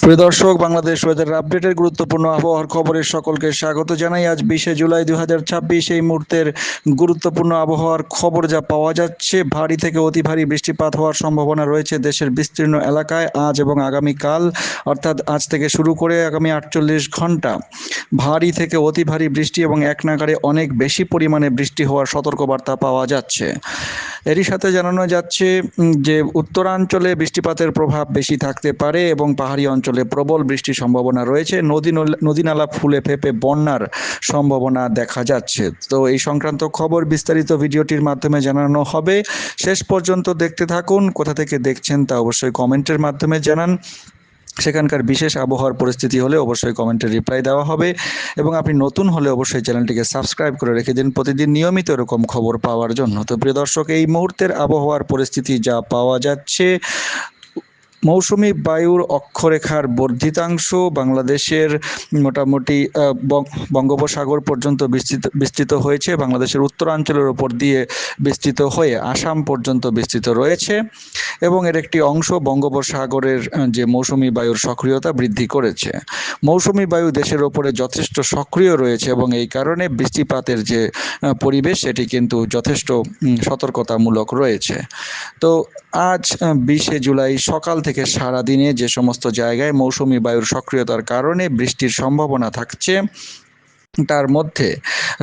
প্রিয় দর্শক, বাংলাদেশ ওয়েদার আপডেটের গুরুত্বপূর্ণ আবহাওয়ার খবরে সকলকে স্বাগত জানাই। আজ 20শে জুলাই 2026 এই মুহূর্তের গুরুত্বপূর্ণ আবহাওয়ার খবর যা পাওয়া যাচ্ছে, ভারী থেকে অতি ভারী বৃষ্টিপাত হওয়ার সম্ভাবনা রয়েছে দেশের বিস্তীর্ণ এলাকায় আজ এবং আগামীকাল, অর্থাৎ আজ থেকে শুরু করে আগামী 48 ঘন্টা ভারী থেকে অতি ভারী বৃষ্টি এবং এক নাগাড়ে অনেক বেশি পরিমাণে বৃষ্টি হওয়ার সতর্কবার্তা পাওয়া যাচ্ছে। এরই সাথে জানানো যাচ্ছে যে উত্তরাঞ্চলে বৃষ্টিপাতের প্রভাব বেশি থাকতে পারে এবং পাহাড়ি অঞ্চলে প্রবল বৃষ্টির সম্ভাবনা রয়েছে। নদী নালা ফুলে ফেঁপে বন্যার সম্ভাবনা দেখা যাচ্ছে। তো এই সংক্রান্ত খবর বিস্তারিত ভিডিওটির মাধ্যমে জানানো হবে। শেষ পর্যন্ত দেখতে থাকুন। কোথা থেকে দেখছেন তা অবশ্যই কমেন্টের মাধ্যমে জানান। সেখানকার বিশেষ আবহাওয়ার পরিস্থিতি হলে অবশ্যই কমেন্টে রিপ্লাই দেওয়া হবে এবং আপনি নতুন হলে অবশ্যই চ্যানেলটিকে সাবস্ক্রাইব করে রেখে দিন প্রতিদিন নিয়মিত এরকম খবর পাওয়ার জন্য। তো প্রিয় দর্শক, এই মুহূর্তের আবহাওয়ার পরিস্থিতি যা পাওয়া যাচ্ছে, মৌসুমি বায়ুর অক্ষরেখার বর্ধিতাংশ বাংলাদেশের মোটামুটি বঙ্গোপসাগর পর্যন্ত বিস্তৃত হয়েছে। বাংলাদেশের উত্তরাঞ্চলের ওপর দিয়ে বিস্তৃত হয়ে আসাম পর্যন্ত বিস্তৃত রয়েছে এবং এর একটি অংশ বঙ্গোপসাগরের যে মৌসুমি বায়ুর সক্রিয়তা বৃদ্ধি করেছে। মৌসুমি বায়ু দেশের ওপরে যথেষ্ট সক্রিয় রয়েছে এবং এই কারণে বৃষ্টিপাতের যে পরিবেশ সেটি কিন্তু যথেষ্ট সতর্কতামূলক রয়েছে। তো আজ 20শে জুলাই সকাল থেকে সারা দিনে যে সমস্ত জায়গায় মৌসুমি বায়ুর সক্রিয়তার কারণে বৃষ্টির সম্ভাবনা থাকছে, তার মধ্যে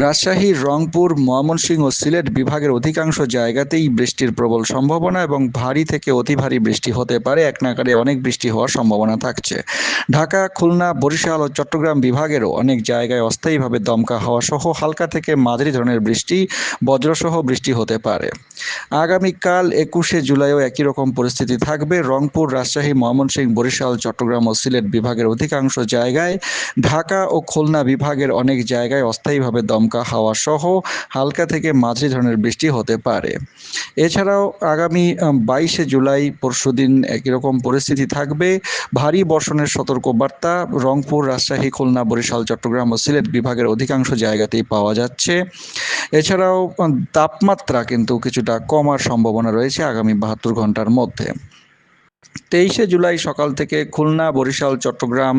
রাজশাহী, রংপুর, ময়মনসিংহ ও সিলেট বিভাগের অধিকাংশ জায়গাতেই বৃষ্টির প্রবল সম্ভাবনা এবং ভারী থেকে অতি ভারী বৃষ্টি হতে পারে। এক নাগাড়ে অনেক বৃষ্টি হওয়ার সম্ভাবনা থাকছে। ঢাকা, খুলনা, বরিশাল ও চট্টগ্রাম বিভাগেরও অনেক জায়গায় অস্থায়ীভাবে দমকা হাওয়া সহ হালকা থেকে মাঝারি ধরনের বৃষ্টি, বজ্রসহ বৃষ্টি হতে পারে। আগামীকাল 21শে জুলাইও একই রকম পরিস্থিতি থাকবে। রংপুর, রাজশাহী, ময়মনসিংহ, বরিশাল, চট্টগ্রাম ও সিলেট বিভাগের অধিকাংশ জায়গায়, ঢাকা ও খুলনা বিভাগের অনেক জায়গায় অস্থায়ীভাবে দমকা হাওয়া সহ হালকা থেকে মাঝারি ধরনের বৃষ্টি হতে পারে। এছাড়াও আগামী 22শে জুলাই পরশুদিন একই রকম পরিস্থিতি থাকবে। ভারী বর্ষণের সতর্কবার্তা রংপুর, রাজশাহী, খুলনা, বরিশাল, চট্টগ্রাম ও সিলেট বিভাগের অধিকাংশ জায়গাতেই পাওয়া যাচ্ছে। এছাড়াও তাপমাত্রা কিন্তু কিছুটা কমার সম্ভাবনা রয়েছে আগামী 72 ঘন্টার মধ্যে। 23শে জুলাই সকাল থেকে খুলনা, বরিশাল, চট্টগ্রাম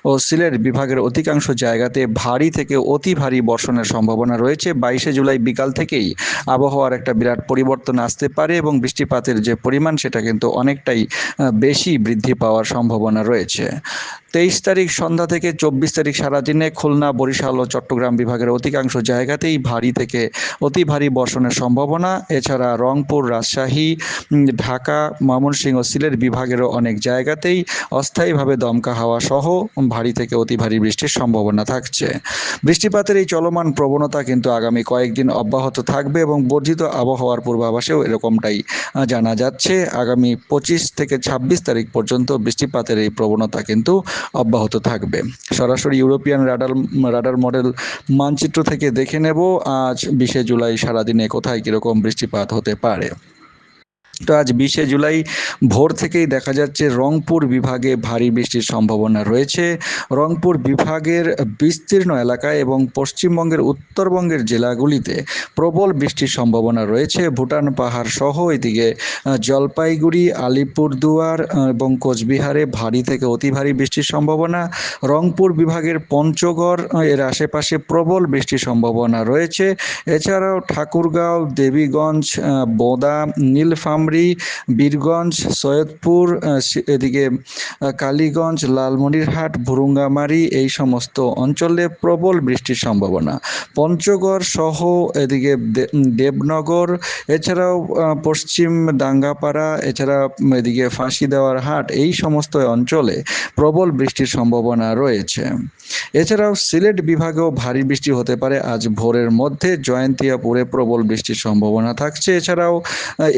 ও সিলেট বিভাগের অধিকাংশ জায়গাতে ভারী থেকে অতি ভারী বর্ষণের সম্ভাবনা রয়েছে। 22শে জুলাই বিকাল থেকেই আবহাওয়ার একটা বিরাট পরিবর্তন আসতে পারে এবং বৃষ্টিপাতের যে পরিমাণ সেটা কিন্তু অনেকটাই বেশি বৃদ্ধি পাওয়ার সম্ভাবনা রয়েছে। 23 তারিখ সন্ধ্যা থেকে 24 তারিখ সারাদিনে খুলনা, বরিশাল ও চট্টগ্রাম বিভাগের অধিকাংশ জায়গাতেই ভারী থেকে অতি ভারী বর্ষণের সম্ভাবনা। এছাড়া রংপুর, রাজশাহী, ঢাকা, ময়মনসিংহ ও সিলেট বিভাগেরও অনেক জায়গাতেই অস্থায়ীভাবে দমকা হাওয়া সহ ভারী থেকে অতি ভারী বৃষ্টির সম্ভাবনা থাকছে। বৃষ্টিপাতের এই চলমান প্রবণতা কিন্তু আগামী কয়েকদিন অব্যাহত থাকবে এবং বর্ধিত আবহাওয়ার পূর্বাভাসেও এরকমটাই জানা যাচ্ছে। আগামী 25 থেকে 26 তারিখ পর্যন্ত বৃষ্টিপাতের এই প্রবণতা কিন্তু অব্যাহত থাকবে। সরাসরি ইউরোপিয়ান রাডার মডেল মানচিত্র থেকে দেখে নেব আজ 20শে জুলাই সারাদিনে কোথায় কীরকম বৃষ্টিপাত হতে পারে। তো আজ 20শে জুলাই ভোর থেকেই দেখা যাচ্ছে রংপুর বিভাগে ভারী বৃষ্টির সম্ভাবনা রয়েছে। রংপুর বিভাগের বিস্তীর্ণ এলাকায় এবং পশ্চিমবঙ্গের উত্তরবঙ্গের জেলাগুলিতে প্রবল বৃষ্টির সম্ভাবনা রয়েছে। ভুটান পাহাড় সহ এদিকে জলপাইগুড়ি, আলিপুরদুয়ার এবং কোচবিহারে ভারী থেকে অতি ভারী বৃষ্টির সম্ভাবনা। রংপুর বিভাগের পঞ্চগড় এর আশেপাশে প্রবল বৃষ্টির সম্ভাবনা রয়েছে। এছাড়াও ঠাকুরগাঁও, দেবীগঞ্জ, বোদা, নীলফামারী, বীরগঞ্জ, সৈয়দপুর, এদিকে কালীগঞ্জ, লালমনিরহাট, ভুরুঙ্গামারী এই সমস্ত অঞ্চলে প্রবল বৃষ্টির সম্ভাবনা। পঞ্চগড় সহ এদিকে দেবনগর, এছাড়াও পশ্চিম ডাঙ্গাপাড়া, এছাড়া এদিকে ফাঁসি দেওয়ার হাট এই সমস্ত অঞ্চলে প্রবল বৃষ্টির সম্ভাবনা রয়েছে। এছাড়াও সিলেট বিভাগেও ভারী বৃষ্টি হতে পারে আজ ভোরের মধ্যে। জয়ন্তিয়াপুরে প্রবল বৃষ্টির সম্ভাবনা থাকছে। এছাড়াও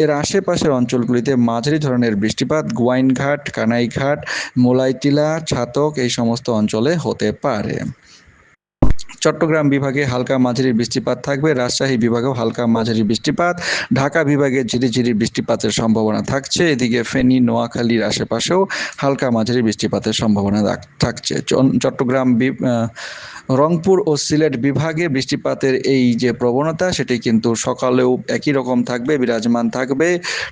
এর আশেপাশের অঞ্চলগুলিতে মাঝারি ধরনের বৃষ্টিপাত গোয়াইনঘাট, কানাইঘাট, মোলাইটিলা, ছাতক এই সমস্ত অঞ্চলে হতে পারে। চট্টগ্রাম বিভাগে হালকা মাঝারি বৃষ্টিপাত থাকবে। রাজশাহী বিভাগেও হালকা মাঝারি বৃষ্টিপাত। ঢাকা বিভাগে ঝিরিঝিরি বৃষ্টিপাতের সম্ভাবনা থাকছে। এদিকে ফেনী, নোয়াখালীর আশেপাশেও হালকা মাঝারি বৃষ্টিপাতের সম্ভাবনা থাকছে। চট্টগ্রাম রংপুর ও সিলেট বিভাগে বৃষ্টিপাতের এই যে প্রবণতা সেটি কিন্তু সকালেও একই রকম থাকবে, বিরাজমান থাকবে।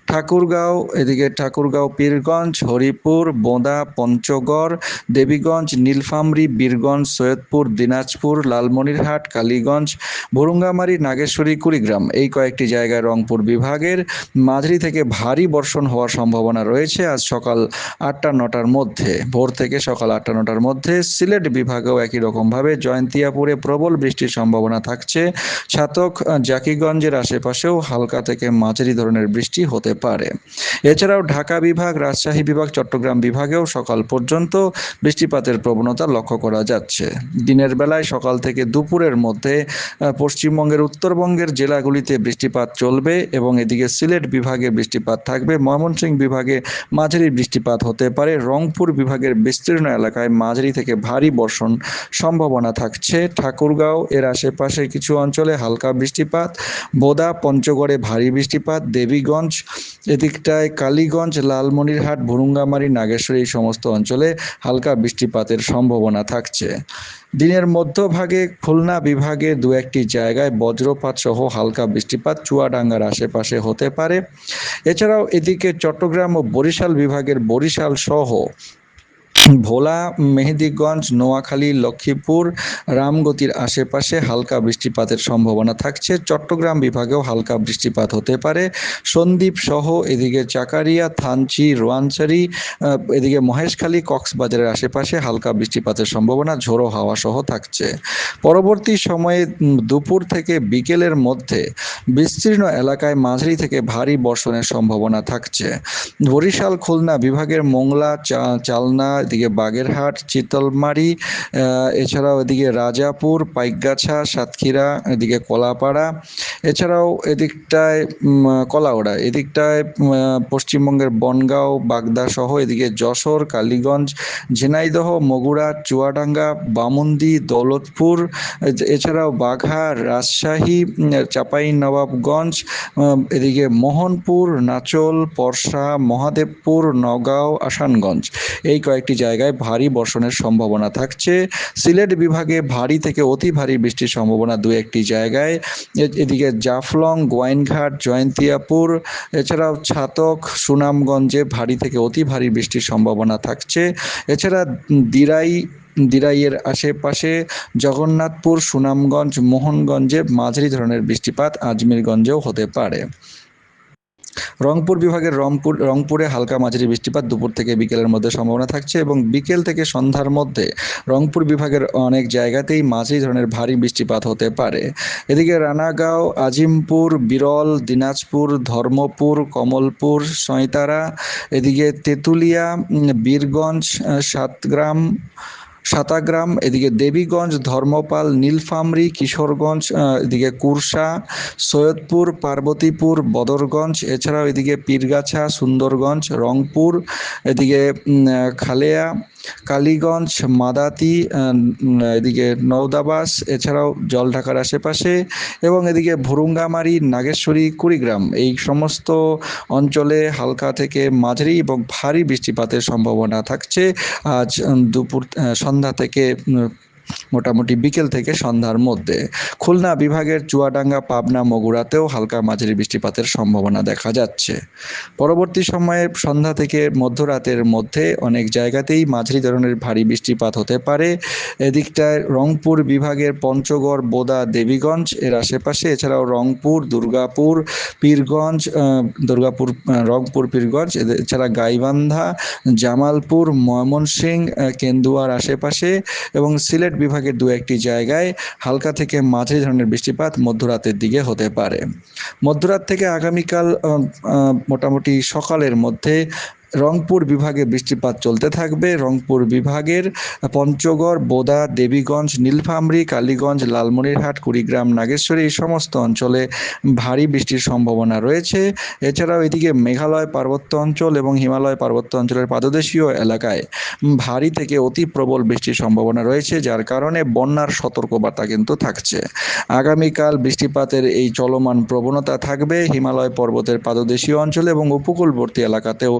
ঠাকুরগাঁও, পীরগঞ্জ, হরিপুর, বোঁদা, পঞ্চগড়, দেবীগঞ্জ, নীলফামারী, বীরগঞ্জ, সৈয়দপুর, দিনাজপুর, লালমনিরহাট, কালীগঞ্জ, ভুরুঙ্গামারী, নাগেশ্বরী, কুড়িগ্রাম এই কয়েকটি জায়গায় রংপুর বিভাগের মাঝারি থেকে ভারী বর্ষণ হওয়ার সম্ভাবনা রয়েছে আজ সকাল 8টা-9টার মধ্যে, ভোর থেকে সকাল 8টা-9টার মধ্যে। সিলেট বিভাগেও একই রকমভাবে জয়ন্তিয়াপুরে প্রবল বৃষ্টির সম্ভাবনা থাকছে। ছাতক, জাকিগঞ্জের আশেপাশেও হালকা থেকে মাঝারি ধরনের বৃষ্টি হতে পারে। এছাড়াও ঢাকা বিভাগ, রাজশাহী বিভাগ, চট্টগ্রাম বিভাগেও সকাল পর্যন্ত বৃষ্টিপাতের প্রবণতা লক্ষ্য করা যাচ্ছে। দিনের বেলায় সকাল থেকে দুপুরের মধ্যে পশ্চিমবঙ্গের উত্তরবঙ্গের জেলাগুলিতে বৃষ্টিপাত চলবে এবং এদিকে সিলেট বিভাগে বৃষ্টিপাত থাকবে। ময়মনসিংহ বিভাগে মাঝারি বৃষ্টিপাত হতে পারে। রংপুর বিভাগের বিস্তীর্ণ এলাকায় মাঝারি থেকে ভারী বর্ষণ সম্ভাবনা থাকছে। ঠাকুরগাঁও এর আশেপাশে কিছু অঞ্চলে হালকা বৃষ্টিপাত, বোদা, পঞ্চগড়ে ভারী বৃষ্টিপাত, দেবীগঞ্জ এদিকটায়, কালীগঞ্জ, লালমনিরহাট, ভুরুঙ্গামারী, নাগেশ্বরী এই সমস্ত অঞ্চলে হালকা বৃষ্টিপাতের সম্ভাবনা থাকছে। দিনের মধ্যভাগে খুলনা বিভাগের দু একটি জায়গায় বজ্রপাত সহ হালকা বৃষ্টিপাত চুয়াডাঙ্গার আশেপাশে হতে পারে। এছাড়াও এদিকে চট্টগ্রাম ও বরিশাল বিভাগের বরিশাল সহ ভোলা, মেহেন্দিগঞ্জ, নোয়াখালী, লক্ষ্মীপুর, রামগতির আশেপাশে হালকা বৃষ্টিপাতের সম্ভাবনা থাকছে। চট্টগ্রাম বিভাগেও হালকা বৃষ্টিপাত হতে পারে। সন্দ্বীপ সহ এদিকে চাকারিয়া, থানচি, রোয়াংছড়ি, এদিকে মহেশখালী, কক্সবাজারের আশেপাশে হালকা বৃষ্টিপাতের সম্ভাবনা ঝোড়ো হাওয়া সহ থাকছে। পরবর্তী সময়ে দুপুর থেকে বিকেলের মধ্যে বিস্তীর্ণ এলাকায় মাঝারি থেকে ভারী বর্ষণের সম্ভাবনা থাকছে। বরিশাল, খুলনা বিভাগের মোংলা, চালনা, এদিকে বাগেরহাট, চিতলমারি, এছাড়াও এদিকে রাজাপুর, পাইকগাছা, সাতক্ষীরা, এদিকে কলাপাড়া, এছাড়াও এদিকটায় কলাউড়া, এদিকটায় পশ্চিমবঙ্গের বনগাঁও, বাগদা সহ এদিকে যশোর, কালীগঞ্জ, ঝিনাইদহ, বগুড়া, চুয়াডাঙ্গা, বামুন্দি, দৌলতপুর, এছাড়াও বাঘা, রাজশাহী, চাঁপাইনবাবগঞ্জ, এদিকে মোহনপুর, নাচল, পরশা, মহাদেবপুর, নওগাঁও, আসানগঞ্জ এই কয়েকটি জায়গায় ভারী বর্ষণের সম্ভাবনা থাকছে। সিলেট বিভাগে ভারী থেকে অতি ভারী বৃষ্টির সম্ভাবনা দু একটি জায়গায়, এদিকে জাফলং, গোয়াইনঘাট, জয়ন্তিয়াপুর, এছাড়াও ছাতক, সুনামগঞ্জে ভারী থেকে অতি ভারী বৃষ্টির সম্ভাবনা থাকছে। এছাড়া দিরাইয়ের আশেপাশে জগন্নাথপুর, সুনামগঞ্জ, মোহনগঞ্জে মাঝারি ধরনের বৃষ্টিপাত আজমিরগঞ্জেও হতে পারে। রংপুর বিভাগের রংপুরে হালকা মাঝারি বৃষ্টিপাত দুপুর থেকে বিকেলের মধ্যে সম্ভাবনা থাকছে এবং বিকেল থেকে সন্ধ্যার মধ্যে রংপুর বিভাগের অনেক জায়গাতেই মাঝারি ধরনের ভারী বৃষ্টিপাত হতে পারে। এদিকে রানাগাঁও, আজিমপুর, বিরল, দিনাজপুর, ধর্মপুর, কমলপুর, সৈতারা, এদিকে তেঁতুলিয়া, বীরগঞ্জ, সাতাগ্রাম, এদিকে দেবীগঞ্জ, ধর্মপাল, নীলফামারী, কিশোরগঞ্জ, এদিকে কুরসা, সৈয়দপুর, পার্বতীপুর, বদরগঞ্জ, এছাড়াও এদিকে পীরগাছা, সুন্দরগঞ্জ, রংপুর, এদিকে খালেয়া, কালীগঞ্জ, মাদাতি, এদিকে নওদাবাস, এছাড়াও জলঢাকার আশেপাশে এবং এদিকে ভুরুঙ্গামারী, নাগেশ্বরী, কুড়িগ্রাম এই সমস্ত অঞ্চলে হালকা থেকে মাঝারি এবং ভারী বৃষ্টিপাতের সম্ভাবনা থাকছে আজ সন্ধ্যা থেকে মোটামুটি বিকেল থেকে সন্ধ্যার মধ্যে। খুলনা বিভাগের চুয়াডাঙ্গা, পাবনা, বগুড়াতেও হালকা মাঝারি বৃষ্টিপাতের সম্ভাবনা দেখা যাচ্ছে। পরবর্তী সময়ে সন্ধ্যা থেকে মধ্যরাতের মধ্যে অনেক জায়গাতেই মাঝারি ধরনের ভারী বৃষ্টিপাত হতে পারে। এদিকটায় রংপুর বিভাগের পঞ্চগড়, বোদা, দেবীগঞ্জ এর আশেপাশে, এছাড়াও রংপুর, রংপুর, পীরগঞ্জ, এছাড়া গাইবান্ধা, জামালপুর, ময়মনসিংহ, কেন্দুয়ার আশেপাশে এবং সিলেট বিভাগের দু একটি জায়গায় হালকা থেকে মাঝারি ধরনের বৃষ্টিপাত মধ্যরাতের দিকে হতে পারে। মধ্যরাত থেকে আগামীকাল মোটামুটি সকালের মধ্যে রংপুর বিভাগে বৃষ্টিপাত চলতে থাকবে। রংপুর বিভাগের পঞ্চগড়, বোদা, দেবীগঞ্জ, নীলফামারী, কালীগঞ্জ, লালমনিরহাট, কুড়িগ্রাম, নাগেশ্বরী এই সমস্ত অঞ্চলে ভারী বৃষ্টির সম্ভাবনা রয়েছে। এছাড়াও এদিকে মেঘালয় পার্বত্য অঞ্চল এবং হিমালয় পার্বত্য অঞ্চলের পাদদেশীয় এলাকায় ভারী থেকে অতি প্রবল বৃষ্টির সম্ভাবনা রয়েছে, যার কারণে বন্যার সতর্কবার্তা কিন্তু থাকছে। আগামীকাল বৃষ্টিপাতের এই চলমান প্রবণতা থাকবে হিমালয় পর্বতের পাদদেশীয় অঞ্চলে এবং উপকূলবর্তী এলাকাতেও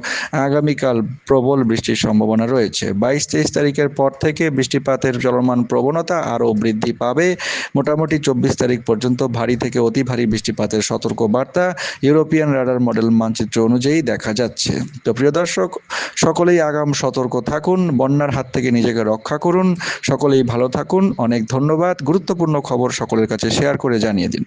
আগামীকাল প্রবল বৃষ্টির সম্ভাবনা রয়েছে। 22-23 তারিখের পর থেকে বৃষ্টিপাতের চলমান প্রবণতা আরও বৃদ্ধি পাবে। মোটামুটি 24 তারিখ পর্যন্ত ভারী থেকে অতি ভারী বৃষ্টিপাতের সতর্ক বার্তা ইউরোপিয়ান রাডার মডেল মানচিত্র অনুযায়ী দেখা যাচ্ছে। তো প্রিয় দর্শক, সকলেই আগাম সতর্ক থাকুন, বন্যার হাত থেকে নিজেকে রক্ষা করুন, সকলেই ভালো থাকুন। অনেক ধন্যবাদ। গুরুত্বপূর্ণ খবর সকলের কাছে শেয়ার করে জানিয়ে দিন।